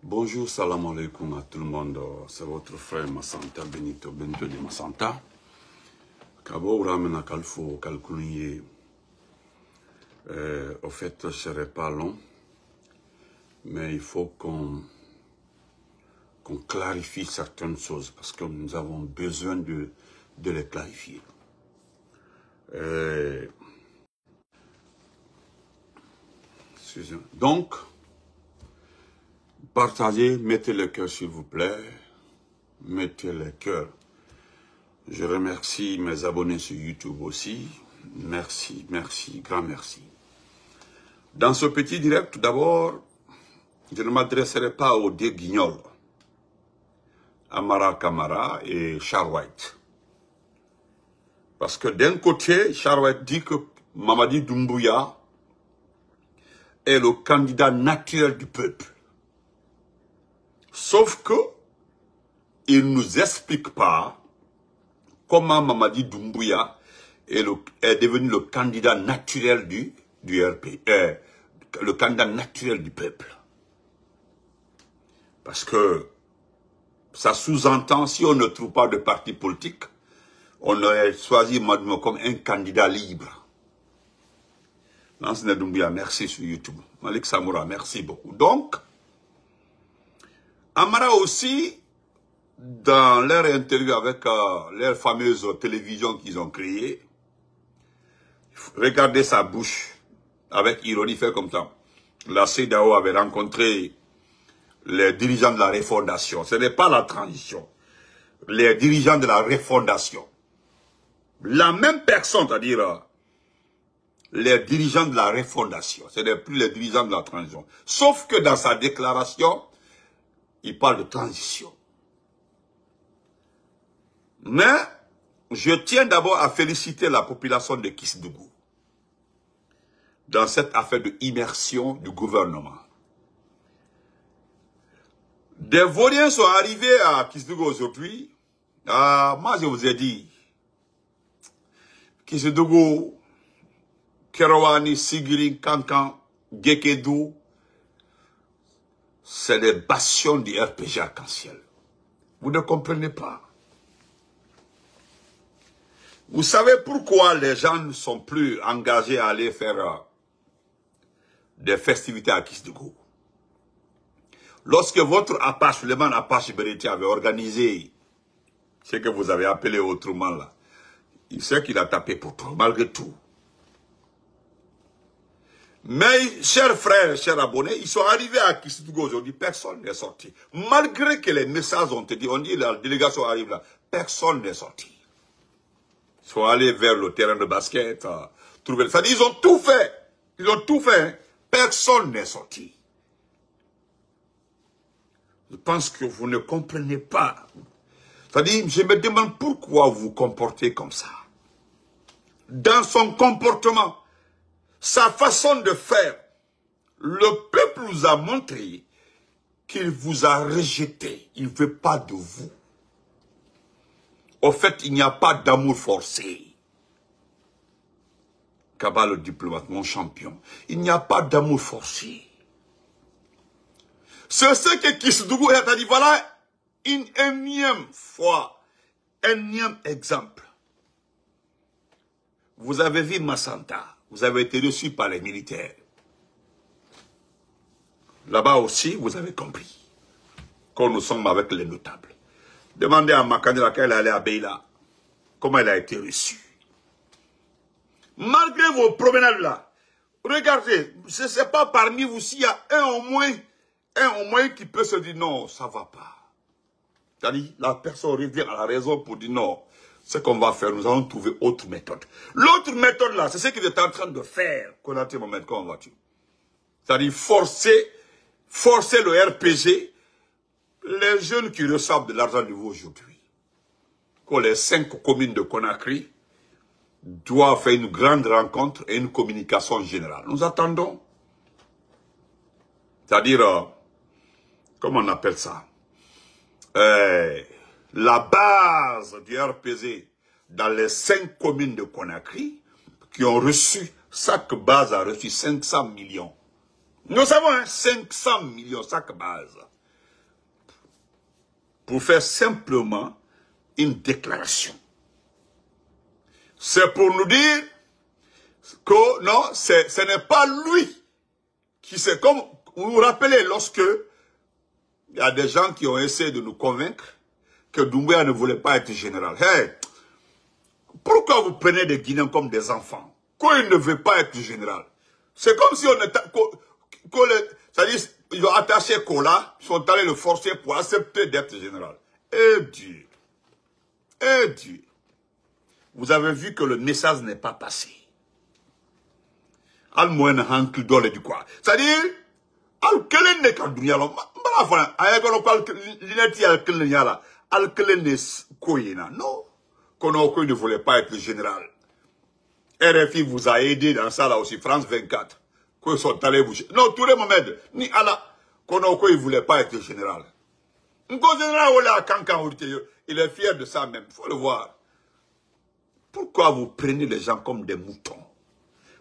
Bonjour, salam alaikum à tout le monde. C'est votre frère Massanta Benito de Massanta. Kabo Ramena Kalfo Kalkuniye. Au fait, je ne serai pas long, mais il faut qu'on clarifie certaines choses parce que nous avons besoin de les clarifier. Donc, partagez, mettez le cœur s'il vous plaît, mettez le cœur. Je remercie mes abonnés sur YouTube aussi. Merci, merci, grand merci. Dans ce petit direct, tout d'abord, je ne m'adresserai pas aux deux guignols, Amara Kamara et Charles White. Parce que d'un côté, Charles White dit que Mamadi Doumbouya est le candidat naturel du peuple. Sauf que il ne nous explique pas comment Mamadi Doumbouya est devenu le candidat naturel du RP, le candidat naturel du peuple. Parce que ça sous-entend, si on ne trouve pas de parti politique, on aurait choisi Madoumo comme un candidat libre. Lansana Doumbouya, merci sur YouTube. Malik Samoura, merci beaucoup. Donc, Amara aussi, dans leur interview avec leur fameuse télévision qu'ils ont créée, regardez sa bouche avec ironie, fait comme ça. La CEDEAO avait rencontré les dirigeants de la refondation. Ce n'est pas la transition. Les dirigeants de la refondation. La même personne, c'est-à-dire les dirigeants de la refondation. Ce n'est plus les dirigeants de la transition. Sauf que dans sa déclaration, il parle de transition. Mais je tiens d'abord à féliciter la population de Kisdougou dans cette affaire de immersion du gouvernement. Des Vauriens sont arrivés à Kisdougou aujourd'hui. Moi, je vous ai dit, Kisdougou, Kerouani, Sigiri, Kankan, Gekedou, c'est des bastions du RPG arc-en-ciel. Vous ne comprenez pas. Vous savez pourquoi les gens ne sont plus engagés à aller faire des festivités à Kisdougou? Lorsque votre Apache, Suleiman Apache Bereti avait organisé ce que vous avez appelé autrement là, il sait qu'il a tapé pour tout, malgré tout. Mais, chers frères, chers abonnés, ils sont arrivés à Kisdougou aujourd'hui, personne n'est sorti. Malgré que les messages ont été dit, on dit la délégation arrive là, personne n'est sorti. Ils sont allés vers le terrain de basket, trouver. C'est-à-dire, ils ont tout fait. Ils ont tout fait. Hein. Personne n'est sorti. Je pense que vous ne comprenez pas. C'est-à-dire, je me demande pourquoi vous vous comportez comme ça. Dans son comportement, sa façon de faire, le peuple vous a montré qu'il vous a rejeté. Il ne veut pas de vous. Au fait, il n'y a pas d'amour forcé. Kaba le diplomate, mon champion. Il n'y a pas d'amour forcé. C'est ce que Kisdougou a dit. Voilà une énième fois, énième exemple. Vous avez vu Massanta. Vous avez été reçu par les militaires. Là-bas aussi, vous avez compris. Quand nous sommes avec les notables. Demandez à Makandela laquelle elle allait à Beila. Comment elle a été reçue. Malgré vos promenades là. Regardez, ce n'est pas parmi vous s'il y a un au moins qui peut se dire non, ça ne va pas. C'est-à-dire, la personne revient à la raison pour dire non. Ce qu'on va faire, nous allons trouver autre méthode. L'autre méthode là, c'est ce qu'il est en train de faire. Konaté Mohamed, comment vas-tu? C'est-à-dire forcer le RPG. Les jeunes qui reçoivent de l'argent de vous aujourd'hui, que les 5 communes de Conakry doivent faire une grande rencontre et une communication générale. Nous attendons. C'est-à-dire, comment on appelle ça? La base du RPG dans les 5 communes de Conakry qui ont reçu, chaque base a reçu 500 millions. Nous savons, hein, 500 millions, chaque base. pour faire simplement une déclaration. C'est pour nous dire que non, ce n'est pas lui qui c'est comme vous vous rappelez lorsque il y a des gens qui ont essayé de nous convaincre que Doumbouya ne voulait pas être général. Hey, pourquoi vous prenez des Guinéens comme des enfants? Quand il ne veut pas être général. C'est comme si on était... C'est-à-dire, ils ont attaché Kola, ils sont allés le forcer pour accepter d'être général. Eh Dieu. Eh Dieu. Vous avez vu que le message n'est pas passé. Al-Mouen Hankl Dole du quoi. C'est-à-dire, Al-Kelen ne Kadounia, Al-Kelen ne Koyena. Non. Konoko ne voulait pas être général. RFI vous a aidé dans ça là aussi, France 24. Qu'ils sont allés bouger. Non, tous les Mohamed, ni Allah, Konoko il ne voulait pas être général. Il est fier de ça même, il faut le voir. Pourquoi vous prenez les gens comme des moutons?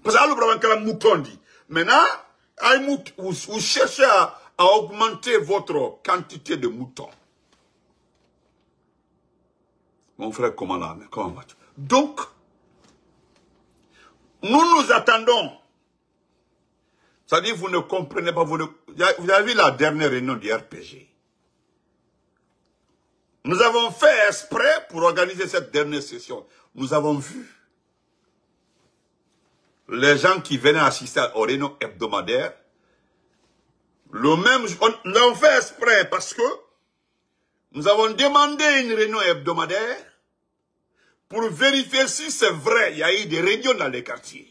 Parce que le mouton dit, maintenant, vous cherchez à augmenter votre quantité de moutons. Mon frère, comment vas-tu? Donc, nous attendons. C'est-à-dire, vous ne comprenez pas, vous avez vu la dernière réunion du RPG. Nous avons fait exprès pour organiser cette dernière session. Nous avons vu les gens qui venaient assister aux réunions hebdomadaires. Nous l'avons fait exprès parce que nous avons demandé une réunion hebdomadaire pour vérifier si c'est vrai. Il y a eu des réunions dans les quartiers.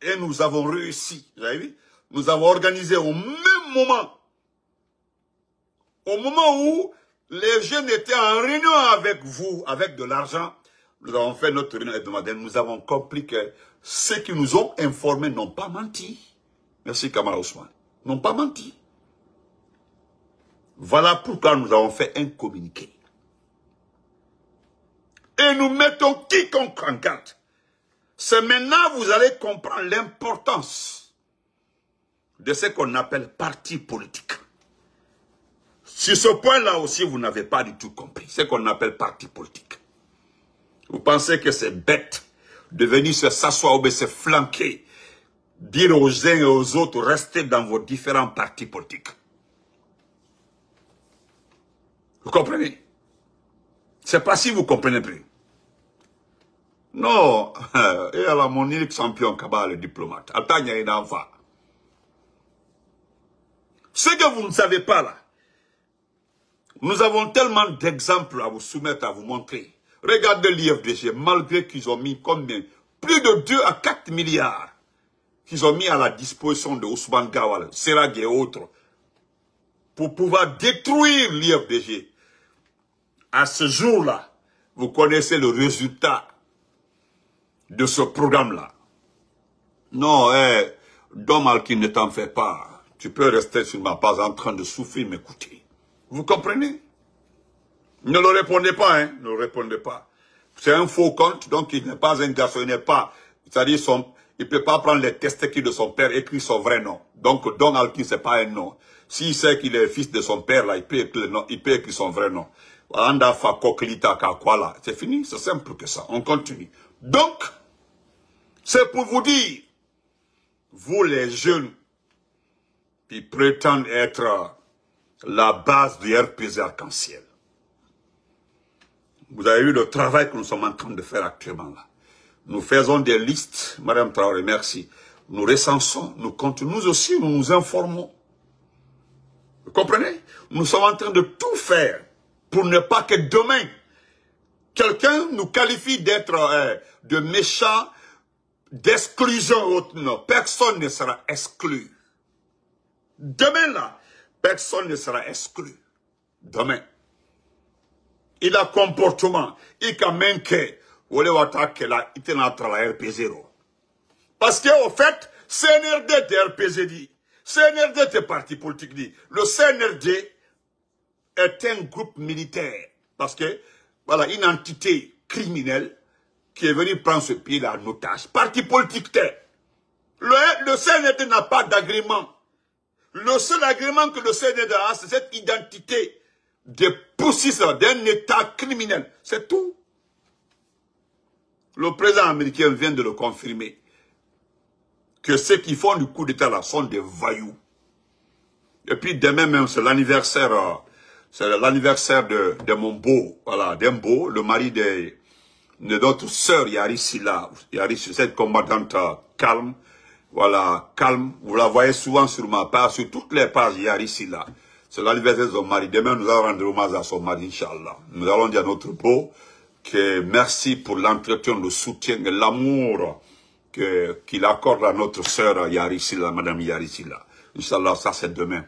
Et nous avons réussi. Vous avez vu? Nous avons organisé au même moment. Au moment où les jeunes étaient en réunion avec vous, avec de l'argent, nous avons fait notre réunion hebdomadaire. Nous avons compris que ceux qui nous ont informés n'ont pas menti. Merci Kamara Ousmane. N'ont pas menti. Voilà pourquoi nous avons fait un communiqué. Et nous mettons quiconque en garde. C'est maintenant que vous allez comprendre l'importance de ce qu'on appelle parti politique. Sur ce point-là aussi, vous n'avez pas du tout compris ce qu'on appelle parti politique. Vous pensez que c'est bête de venir s'asseoir ou de se flanquer, dire aux uns et aux autres, restez dans vos différents partis politiques. Vous comprenez? C'est pas si vous comprenez plus. Non, et à la monique champion Kaba, le diplomate. Attends, il y a un enfant. Ce que vous ne savez pas là, nous avons tellement d'exemples à vous soumettre, à vous montrer. Regardez l'IFDG, malgré qu'ils ont mis combien? Plus de 2 à 4 milliards qu'ils ont mis à la disposition de Ousmane Gawal, Serag et autres, pour pouvoir détruire l'IFDG. À ce jour-là, vous connaissez le résultat de ce programme-là. Non, Dom Alkin, ne t'en fais pas. Tu peux rester sur ma base en train de souffrir, m'écouter. Vous comprenez? Ne le répondez pas, hein. Ne le répondez pas. C'est un faux compte, donc il n'est pas un garçon, il n'est pas... C'est-à-dire, il ne peut pas prendre les testicules de son père et écrire son vrai nom. Donc, Don Alkin, c'est pas un nom. S'il sait qu'il est fils de son père, là, il peut écrire son vrai nom. C'est fini, c'est simple que ça. On continue. Donc, c'est pour vous dire, vous les jeunes qui prétendent être la base du RPG Arc-en-Ciel. Vous avez vu le travail que nous sommes en train de faire actuellement là. Nous faisons des listes, Madame Traoré, merci. Nous recensons, nous comptons, nous aussi, nous nous informons. Vous comprenez? Nous sommes en train de tout faire pour ne pas que demain, quelqu'un nous qualifie d'être de méchants, d'exclusion. Non, personne ne sera exclu. Demain là, personne ne sera exclu. Demain. Il a comportement, il a même que, ou le attaque là, il est entre la RP0. Parce que, au fait, CNRD de RPZ dit, CNRD de parti politique dit, le CNRD est un groupe militaire. Parce que, voilà, une entité criminelle qui est venue prendre ce pays-là en otage. Parti politique, le CNRD n'a pas d'agrément Le seul agrément que le CNDA a, c'est cette identité des poussistes d'un État criminel. C'est tout. Le président américain vient de le confirmer. Que ceux qui font du coup d'État là sont des voyous. Et puis demain même, c'est l'anniversaire de mon beau, voilà, d'Embo, le mari de notre sœur Yarisila, cette combattante calme. Voilà, calme. Vous la voyez souvent sur ma page, sur toutes les pages Yarisila. C'est l'anniversaire de son mari. Demain, nous allons rendre hommage à son mari, Inch'Allah. Nous allons dire à notre beau que merci pour l'entretien, le soutien et l'amour qu'il accorde à notre sœur Yarisila, Madame Yarisila. Inch'Allah, ça c'est demain.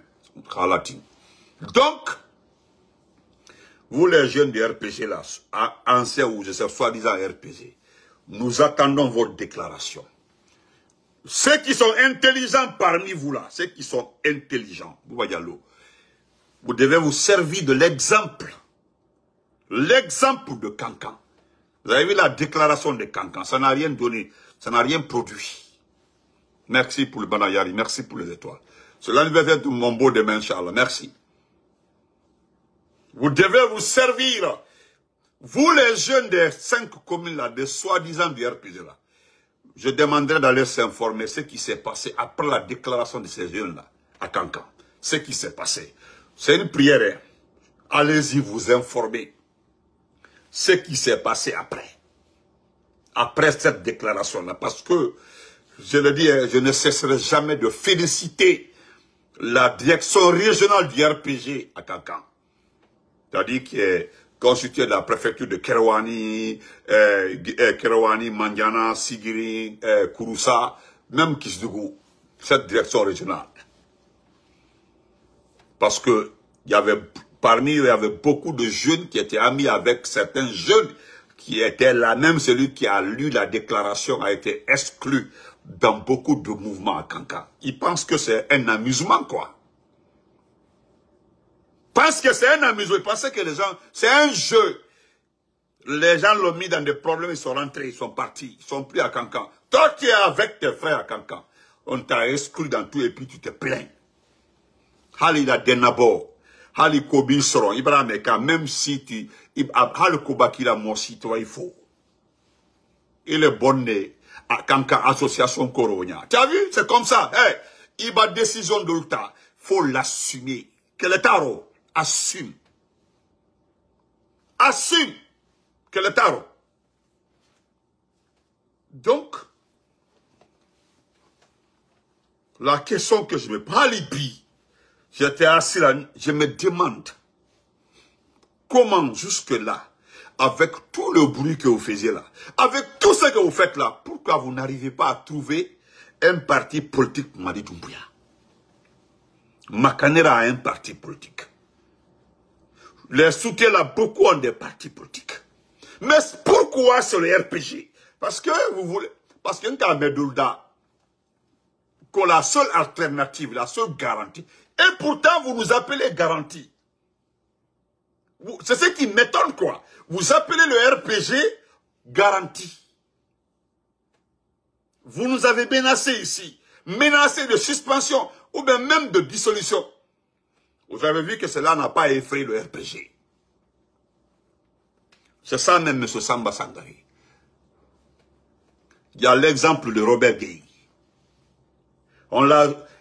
Donc, vous les jeunes du RPG là, anciens ou je sais, soi-disant RPG, nous attendons votre déclaration. Ceux qui sont intelligents parmi vous là, ceux qui sont intelligents, vous devez vous servir de l'exemple. L'exemple de Cancan. Vous avez vu la déclaration de Cancan, ça n'a rien donné, ça n'a rien produit. Merci pour le banayari, merci pour les étoiles. C'est l'anniversaire de mon beau demain, Inch'Allah, merci. Vous devez vous servir, vous les jeunes des 5 communes là, des soi-disant du RPG là. Je demanderai d'aller s'informer ce qui s'est passé après la déclaration de ces jeunes-là, à Cancan. Ce qui s'est passé. C'est une prière. Hein. Allez-y vous informer. Ce qui s'est passé après. Après cette déclaration-là. Parce que, je le dis, je ne cesserai jamais de féliciter la direction régionale du RPG à Cancan. C'est-à-dire qui est constitué de la préfecture de Kerouani, Mandiana, Sigiri, Kouroussa, même Kisdougou, cette direction régionale. Parce que parmi eux, il y avait beaucoup de jeunes qui étaient amis avec certains jeunes qui étaient là. Même celui qui a lu la déclaration a été exclu dans beaucoup de mouvements à Cancan. Ils pensent que c'est un amusement, quoi. Parce que c'est un amusement. Ils pensaient que les gens, c'est un jeu. Les gens l'ont mis dans des problèmes, ils sont rentrés, ils sont partis, ils sont plus à Cancan. Toi, tu es avec tes frères à Cancan. On t'a exclu dans tout et puis tu te plains. Hali la denabo, hali kobi soron, Ibrahimeka, même si tu, hali kobaki la morsi, toi il faut. Il est bonné à Cancan Association Coronia. Tu as vu? C'est comme ça. Hey, il va décision de l'État. Faut l'assumer. Que l'État assume. Assume que l'État. Donc, la question que je me prends, Libye, j'étais assis là, je me demande comment jusque-là, avec tout le bruit que vous faisiez là, avec tout ce que vous faites là, pourquoi vous n'arrivez pas à trouver un parti politique Madi Doumbouya? Makanera a un parti politique. Les soutiens là, beaucoup ont des partis politiques. Mais pourquoi sur le RPG? Parce que vous voulez, parce qu'un cas Medoulda, que la seule alternative, la seule garantie, et pourtant vous nous appelez garantie. C'est ce qui m'étonne, quoi. Vous appelez le RPG garantie. Vous nous avez menacé ici, menacé de suspension ou bien même de dissolution. Vous avez vu que cela n'a pas effrayé le RPG. C'est ça même, M. Samba Sangari. Il y a l'exemple de Robert Gueye.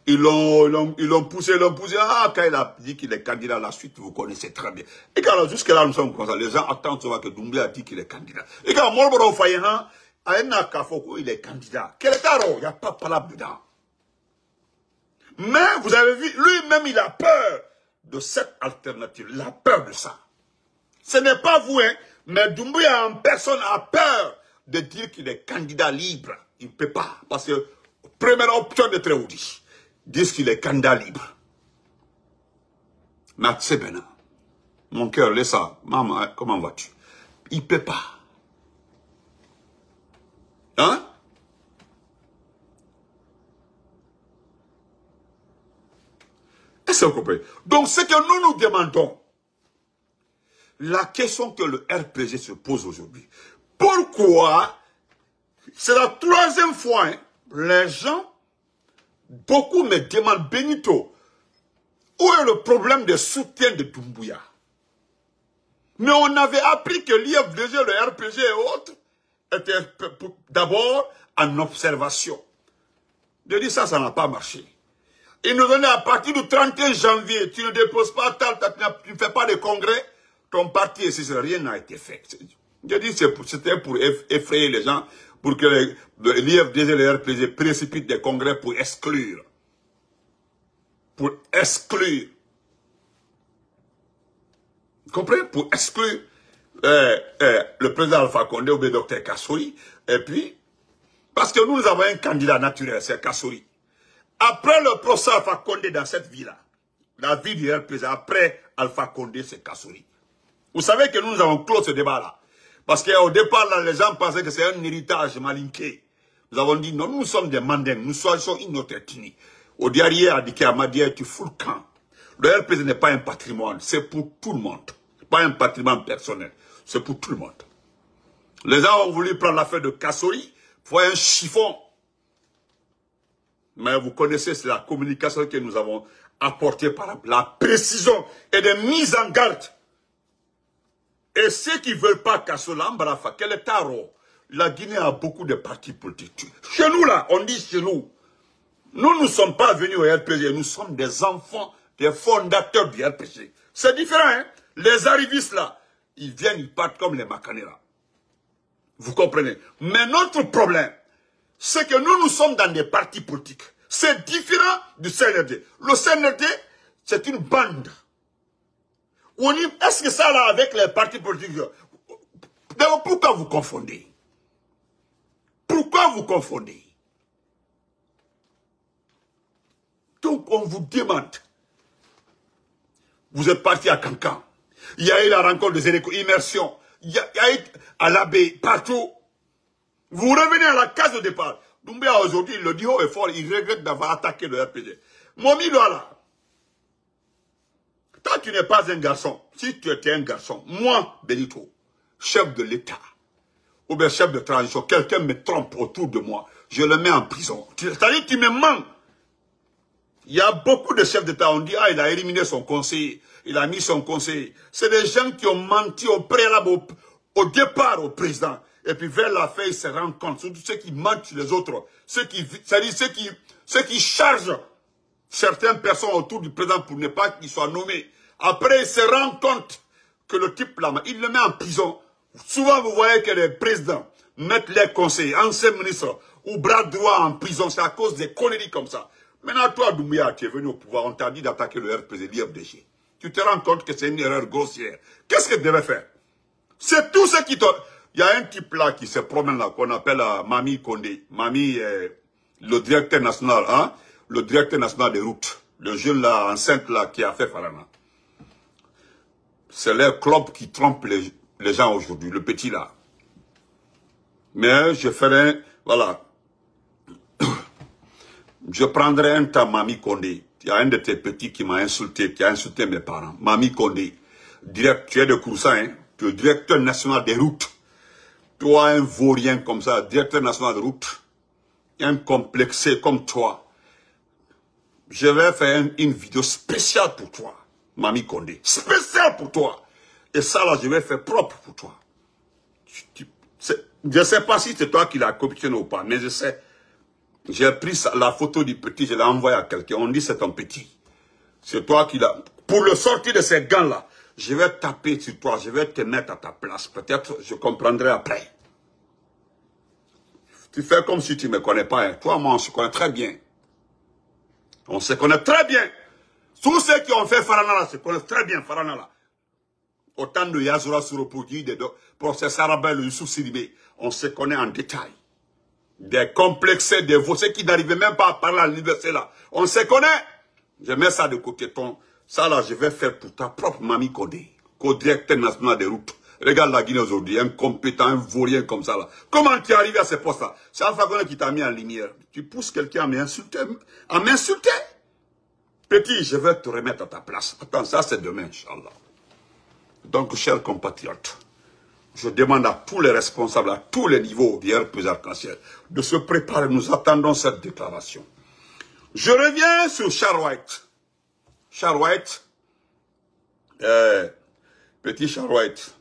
Ils l'ont poussé. Ah, quand il a dit qu'il est candidat à la suite, vous connaissez très bien. Et quand jusque là, nous sommes comme ça. Les gens attendent que Doumbouya a dit qu'il est candidat. Et quand Molboro Fayehan, Aena Kafoko, il est candidat. Quel est il n'y a pas de palabre dedans. Mais vous avez vu, lui-même, il a peur de cette alternative. Il a peur de ça. Ce n'est pas vous, hein, mais Doumbouya en personne a peur de dire qu'il est candidat libre. Il ne peut pas. Parce que, première option de Tréoudi, disent qu'il est candidat libre. Mais c'est bien. Mon cœur, laisse ça. Maman, comment vas-tu? Il ne peut pas. Hein? Est-ce que vous comprenez? Donc, ce que nous nous demandons, la question que le RPG se pose aujourd'hui, pourquoi, c'est la troisième fois, hein, les gens, beaucoup me demandent, Benito, Où est le problème des soutiens de Doumbouya? Mais on avait appris que l'IFDG, le RPG et autres étaient d'abord en observation. Je dis ça n'a pas marché. Ils nous donnaient à partir du 31 janvier, tu ne déposes pas tu ne fais pas de congrès, ton parti, et rien n'a été fait. Je dis c'était pour effrayer les gens, pour que l'IFDG et le RPG précipitent des congrès pour exclure. Pour exclure. Vous comprenez? Pour exclure le président Alpha Condé ou le docteur Kassouri. Et puis, parce que nous avons un candidat naturel, c'est Kassouri. Après le procès Alpha Condé dans cette ville-là, la vie du RPG, après Alpha Condé, c'est Kassouri. Vous savez que nous avons clos ce débat-là. Parce qu'au départ, là, les gens pensaient que c'est un héritage malinqué. Nous avons dit, non, nous sommes des mandins, nous sommes une autre ethnie. Au diarier a dit qu'à Madia, tu fous le camp. Le RPG n'est pas un patrimoine, c'est pour tout le monde. Ce n'est pas un patrimoine personnel, c'est pour tout le monde. Les gens ont voulu prendre l'affaire de Kassouri pour un chiffon. Mais vous connaissez, c'est la communication que nous avons apportée par la précision et des mises en garde. Et ceux qui ne veulent pas Kassouri, quel est taro? La Guinée a beaucoup de partis politiques. Chez nous, là, on dit chez nous. Nous ne sommes pas venus au RPG, nous sommes des enfants, des fondateurs du RPG. C'est différent, hein? Les arrivistes, là, ils viennent, ils partent comme les Macanera. Vous comprenez? Mais notre problème, c'est que nous sommes dans des partis politiques. C'est différent du CNRD. Le CNRD, c'est une bande. Est-ce que ça, là, avec les partis politiques, d'abord, pourquoi vous confondez? Pourquoi vous confondez? Donc, on vous demande. Vous êtes parti à Cancan. Il y a eu la rencontre des élections, immersion. Il y a eu à l'abbé, partout. Vous revenez à la case de départ. Doumbouya aujourd'hui, il le dit haut et fort, il regrette d'avoir attaqué le RPG. Momi Loala, toi tu n'es pas un garçon. Si tu étais un garçon, moi, Benito, chef de l'État, ou bien chef de transition, quelqu'un me trompe autour de moi, je le mets en prison. C'est-à-dire tu me mens. Il y a beaucoup de chefs d'État, on dit, ah, il a éliminé son conseiller, il a mis son conseiller. C'est des gens qui ont menti au préalable, au départ au président. Et puis vers la fin, ils se rendent compte, surtout ceux qui mentent sur les autres, c'est-à-dire ceux qui chargent certaines personnes autour du président pour ne pas qu'il soit nommé. Après, ils se rendent compte que le type là, il le met en prison. Souvent, vous voyez que les présidents mettent les conseillers, anciens ministres ou bras droit en prison, c'est à cause des conneries comme ça. Maintenant, toi, Doumbouya, tu es venu au pouvoir, on t'a dit d'attaquer le RPG, l'IFDG. Tu te rends compte que c'est une erreur grossière. Qu'est-ce que tu devais faire? C'est tout ce qui te... Il y a un type là qui se promène là, qu'on appelle Mami Condé. Mami, le directeur national, hein? Le directeur national des routes. Le jeune là, enceinte là, qui a fait Farana. C'est leur club qui trompe les gens aujourd'hui, le petit là. Mais je ferai, voilà. Je prendrai un temps Mami Condé. Il y a un de tes petits qui m'a insulté, qui a insulté mes parents. Mami Condé. Tu es de Koursa, hein? Tu es directeur national des routes. Toi, un vaurien comme ça, directeur national de route, un complexé comme toi, je vais faire une vidéo spéciale pour toi, Mami Condé. Spéciale pour toi. Et ça, là, je vais faire propre pour toi. Je ne sais pas si c'est toi qui l'as copié ou pas, mais je sais. J'ai pris la photo du petit, je l'ai envoyé à quelqu'un. On dit c'est ton petit. C'est toi qui l'as... Pour le sortir de ces gants-là, je vais taper sur toi, je vais te mettre à ta place. Peut-être je comprendrai après. Tu fais comme si tu ne me connais pas. Hein. Toi, moi, on se connaît très bien. On se connaît très bien. Tous ceux qui ont fait Farana, se connaissent très bien Farana. Autant de Yazura Suropoudi, de professeur Arabel, le Youssouf Sidibé, on se connaît en détail. Des complexés, des veaux, ceux qui n'arrivaient même pas à parler à l'université là. On se connaît. Je mets ça de côté. Ça là, je vais faire pour ta propre Mami Condé, co-directeur national des routes. Regarde la Guinée aujourd'hui, un compétent, un vaurien comme ça là. Comment tu es arrivé à ce poste là? C'est Alpha Condé qui t'a mis en lumière. Tu pousses quelqu'un à m'insulter. Petit, je vais te remettre à ta place. Attends, ça c'est demain, Inch'Allah. Donc, chers compatriotes, je demande à tous les responsables, à tous les niveaux du RPG Arc-en-Ciel, de se préparer. Nous attendons cette déclaration. Je reviens sur Charles White. Charouette. Petit Charouette.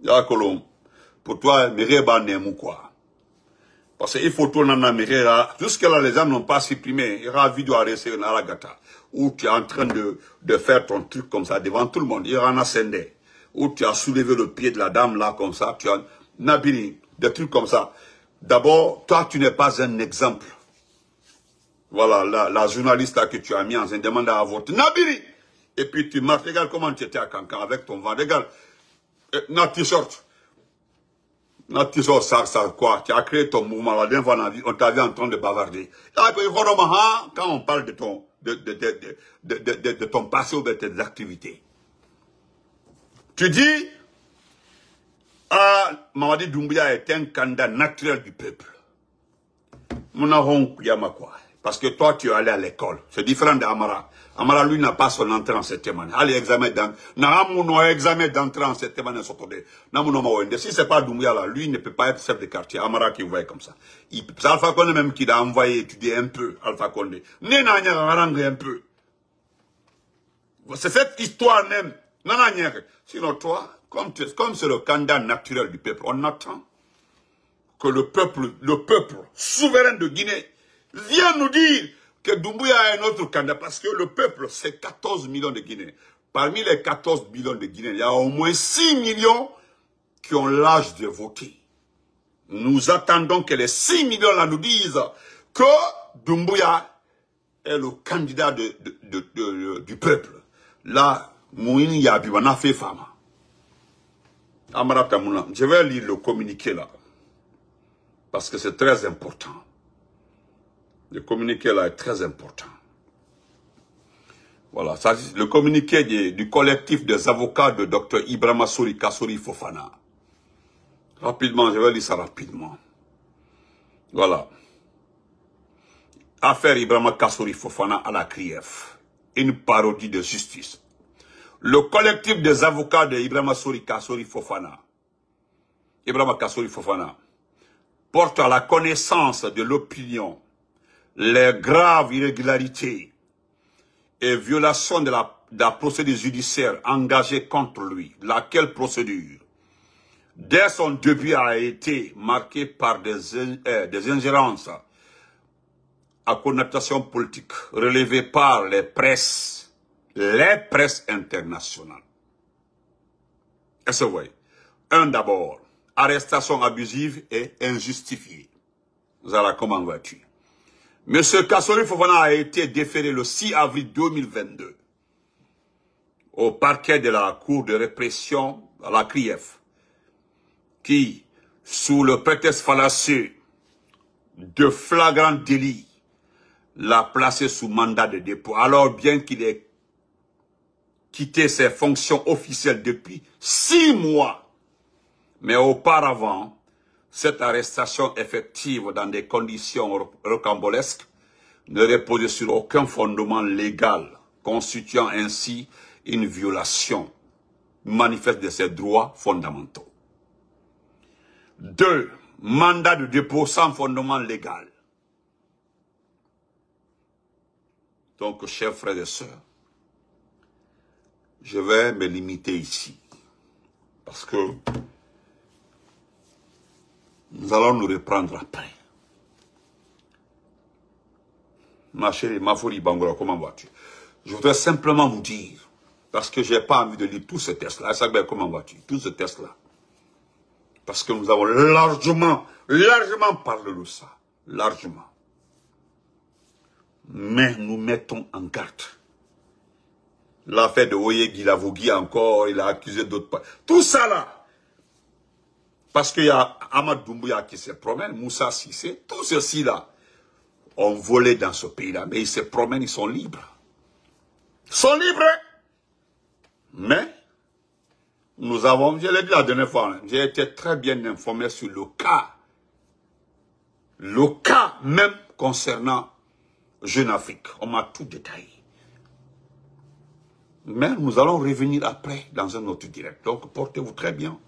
Y'a Colombe. Pour toi, Mereba n'aime ou quoi? Parce qu'il faut tourner dans Mereba. Jusque-là, les gens n'ont pas supprimé. Il y aura une vidéo à rester dans la gata. Où tu es en train de faire ton truc comme ça devant tout le monde. Il y aura un ascendé. Où tu as soulevé le pied de la dame là comme ça. Tu as Nabiri. Des trucs comme ça. D'abord, toi, tu n'es pas un exemple. Voilà, la journaliste là que tu as mis en demande à voter. Nabiri! Et puis tu marches. Regarde comment tu étais à Cancan avec ton vent. Regarde. Notre t-shirt. Notre t-shirt, ça quoi? Tu as créé ton mouvement là. On t'a vu en train de bavarder. Quand on parle de ton passé ou de tes activités. Tu dis, Mamadi Doumbouya est un candidat naturel du peuple. Parce que toi, tu es allé à l'école. C'est différent d'Amara. Amara, lui, n'a pas son entrée en septième année. Allez, examen d'entrée en septième année. Si c'est pas Doumbouya là, lui, il ne peut pas être chef de quartier. Amara qui voit comme ça. C'est Alpha Condé même qui l'a envoyé étudier un peu, Alpha Condé. Un peu. C'est cette histoire même. Sinon, toi, comme c'est le candidat naturel du peuple, on attend que le peuple souverain de Guinée vienne nous dire que Doumbouya est un autre candidat. Parce que le peuple, c'est 14 millions de Guinéens. Parmi les 14 millions de Guinéens, il y a au moins 6 millions qui ont l'âge de voter. Nous attendons que les 6 millions là nous disent que Doumbouya est le candidat du peuple. Là, Mouini Yabibana fait femme. Amara Tamouna, je vais lire le communiqué là. Parce que c'est très important. Le communiqué là est très important. Voilà, ça, le communiqué du collectif des avocats de Dr Ibrahima Sory Kassori Fofana. Rapidement, je vais lire ça rapidement. Voilà. Affaire Ibrahima Kassori Fofana à la CRIEF. Une parodie de justice. Le collectif des avocats de Ibrahima Sory Kassori Fofana. Ibrahima Kassori Fofana porte à la connaissance de l'opinion les graves irrégularités et violations de la procédure judiciaire engagée contre lui, laquelle procédure, dès son début, a été marquée par des ingérences à connotation politique relevées par les presses internationales. Est-ce que vous voyez? Un d'abord, arrestation abusive et injustifiée. Zara, comment vas-tu? Monsieur Kassori Fofana a été déféré le 6 avril 2022 au parquet de la Cour de répression à la CRIEF, qui, sous le prétexte fallacieux de flagrant délit, l'a placé sous mandat de dépôt, alors bien qu'il ait quitté ses fonctions officielles depuis 6 mois. Mais auparavant, cette arrestation effective dans des conditions rocambolesques ne reposait sur aucun fondement légal, constituant ainsi une violation manifeste de ses droits fondamentaux. 2. Mandat de dépôt sans fondement légal. Donc, chers frères et sœurs, je vais me limiter ici, parce que nous allons nous reprendre après. Ma chérie, Mafori Bangola, comment vas-tu? Je voudrais simplement vous dire, parce que je n'ai pas envie de lire tous ces tests-là. Comment vas-tu? Tous ces tests-là. Parce que nous avons largement parlé de ça. Largement. Mais nous mettons en garde. L'affaire de Oye Guilavogui encore, il a accusé d'autres. Tout ça là. Parce qu'il y a Ahmad Doumbouya qui se promène, Moussa Sissé, tous ceux-ci là ont volé dans ce pays-là. Mais ils se promènent, ils sont libres. Ils sont libres. Mais, nous avons, je l'ai dit la dernière fois, j'ai été très bien informé sur le cas. Le cas même concernant Jeune Afrique. On m'a tout détaillé. Mais nous allons revenir après dans un autre direct. Donc, portez-vous très bien.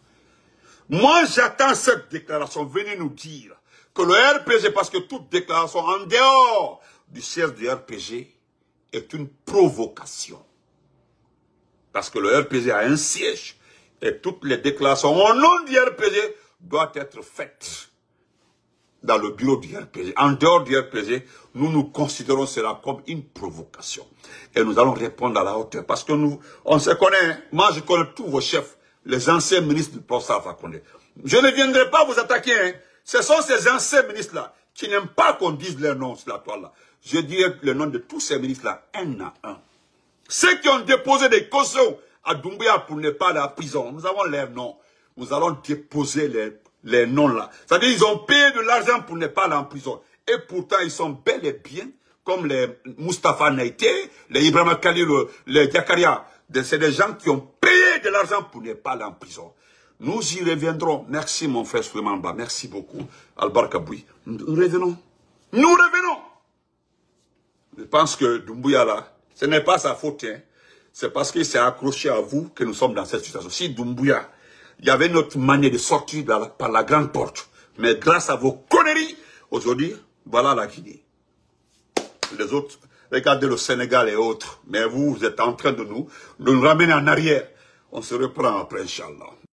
Moi, j'attends cette déclaration. Venez nous dire que le RPG, parce que toute déclaration en dehors du siège du RPG est une provocation. Parce que le RPG a un siège et toutes les déclarations au nom du RPG doivent être faites dans le bureau du RPG. En dehors du RPG, nous considérons cela comme une provocation. Et nous allons répondre à la hauteur. Parce que on se connaît. Hein. Moi, je connais tous vos chefs, les anciens ministres du professeur Alpha Condé. Je ne viendrai pas vous attaquer. Hein. Ce sont ces anciens ministres-là qui n'aiment pas qu'on dise leur nom sur la toile-là. Je dirai le nom de tous ces ministres-là, un à un. Ceux qui ont déposé des cautions à Doumbouya pour ne pas aller à prison, nous avons leurs noms. Nous allons déposer les noms là. C'est-à-dire qu'ils ont payé de l'argent pour ne pas aller en prison. Et pourtant, ils sont bel et bien comme les Moustapha Naïté, les Ibrahima Khalil, les Diakaria. C'est des gens qui ont payé de l'argent pour ne pas aller en prison. Nous y reviendrons. Merci mon frère Souleymane Ba. Merci beaucoup. Albar Kaboui. Nous revenons. Nous revenons. Je pense que Doumbouya là, ce n'est pas sa faute. Hein. C'est parce qu'il s'est accroché à vous que nous sommes dans cette situation. Si Doumbouya, il y avait notre manière de sortir par la grande porte. Mais grâce à vos conneries, aujourd'hui, voilà la Guinée. Les autres, regardez le Sénégal et autres. Mais vous êtes en train de nous ramener en arrière. On se reprend après, Inch'Allah.